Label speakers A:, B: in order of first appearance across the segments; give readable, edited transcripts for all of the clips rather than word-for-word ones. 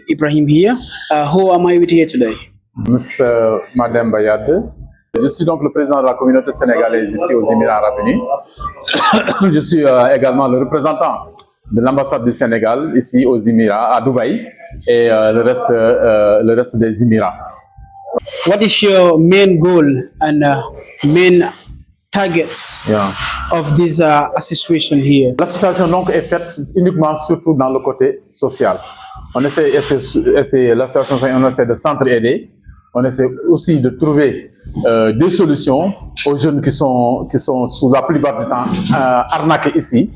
A: Ibrahim here. Who am I with here today?
B: Mr. Madem Bayad. Je suis donc le président de la communauté sénégalaise ici aux Émirats Arabes Unis. Je suis également le représentant de l'ambassade du Sénégal ici aux Émirats, à Dubaï, et le reste des Émirats.
A: What is your main goal and main targets of this association here?
B: L'association donc est faite uniquement surtout dans le côté social. On essaie l'association, on essaie de s'entraider. On essaie aussi de trouver des solutions aux jeunes qui sont sous la plupart du temps arnaqués ici.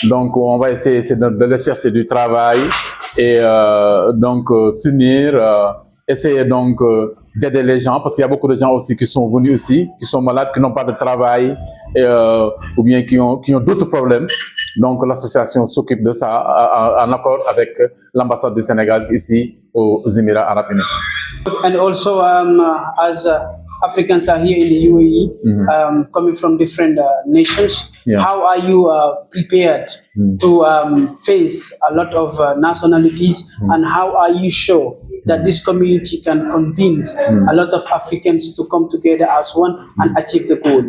B: Donc on va essayer de les chercher du travail et donc s'unir, essayer donc d'aider les gens, parce qu'il y a beaucoup de gens aussi qui sont venus ici, qui sont malades, qui n'ont pas de travail, ou bien qui ont d'autres problèmes. Donc l'association s'occupe de ça en accord avec l'ambassade du Sénégal ici aux Émirats Arabes Unis.
A: And also, as Africans are here in the UAE, coming from different nations, how are you prepared to face a lot of nationalities, and how are you sure that this community can convince a lot of Africans to come together as one and achieve the goal?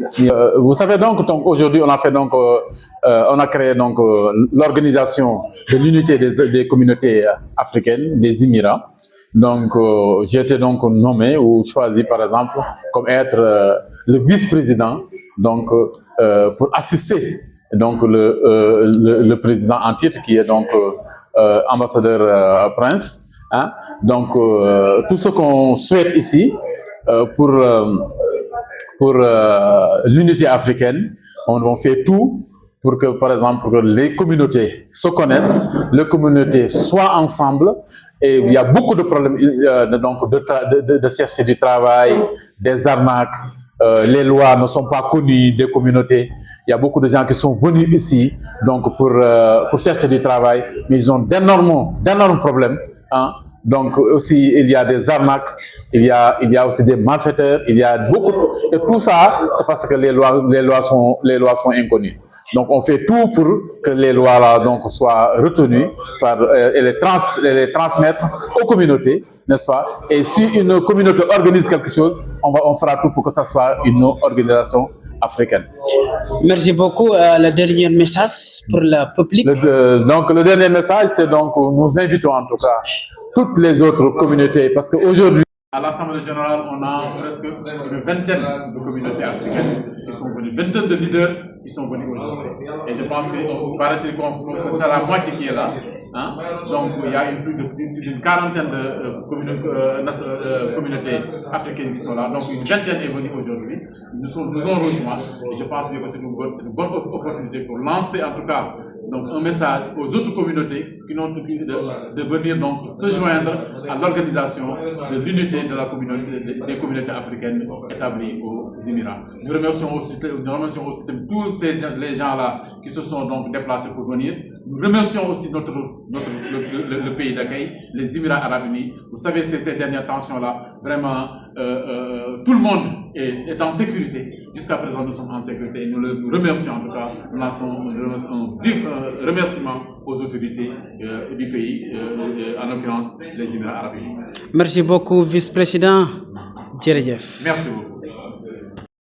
B: Vous savez donc aujourd'hui on a créé donc l'organisation de l'unité des communautés africaines des Émirats. Donc j'ai été donc nommé ou choisi par exemple comme être le vice-président donc pour assister donc le président en titre qui est donc ambassadeur Prince. Hein? Donc tout ce qu'on souhaite ici pour l'unité africaine, on fait tout pour que par exemple que les communautés se connaissent, les communautés soient ensemble. Et il y a beaucoup de problèmes de chercher du travail, des arnaques, les lois ne sont pas connues des communautés. Il y a beaucoup de gens qui sont venus ici donc pour chercher du travail, mais ils ont d'énormes problèmes. Hein. Donc aussi il y a des arnaques, il y a aussi des malfaiteurs, il y a beaucoup et tout ça c'est parce que les lois sont inconnues. Donc on fait tout pour que les lois là donc soient retenues et les transmettre aux communautés, n'est-ce pas? Et si une communauté organise quelque chose, on fera tout pour que ça soit une organisation africaine.
A: Merci beaucoup. Le dernier message pour le public.
B: Donc le dernier message, c'est donc nous invitons en tout cas toutes les autres communautés, parce qu'aujourd'hui à l'Assemblée générale, on a presque une vingtaine de communautés africaines qui sont venues, vingtaine de leaders qui sont venus aujourd'hui. Et je pense que paraît-il que c'est la moitié qui est là. Hein? Donc il y a plus d'une quarantaine de communautés africaines qui sont là. Donc une vingtaine est venue aujourd'hui. Nous ont rejoint. Et je pense que c'est une bonne opportunité pour lancer en tout cas donc un message aux autres communautés qui n'ont de venir donc se joindre à l'organisation de l'unité de la communauté des communautés africaines établies aux Émirats. Nous remercions aussi tous les gens là qui se sont donc déplacés pour venir. Nous remercions aussi le pays d'accueil, les Émirats Arabes Unis. Vous savez, ces dernières tensions là, vraiment tout le monde est en sécurité. Jusqu'à présent, nous sommes en sécurité. Nous remercions en tout cas, nous lançons un vif remerciement aux autorités du pays, en l'occurrence les Émirats Arabes Unis.
A: Merci beaucoup, vice-président. Djerejef.
B: Merci beaucoup.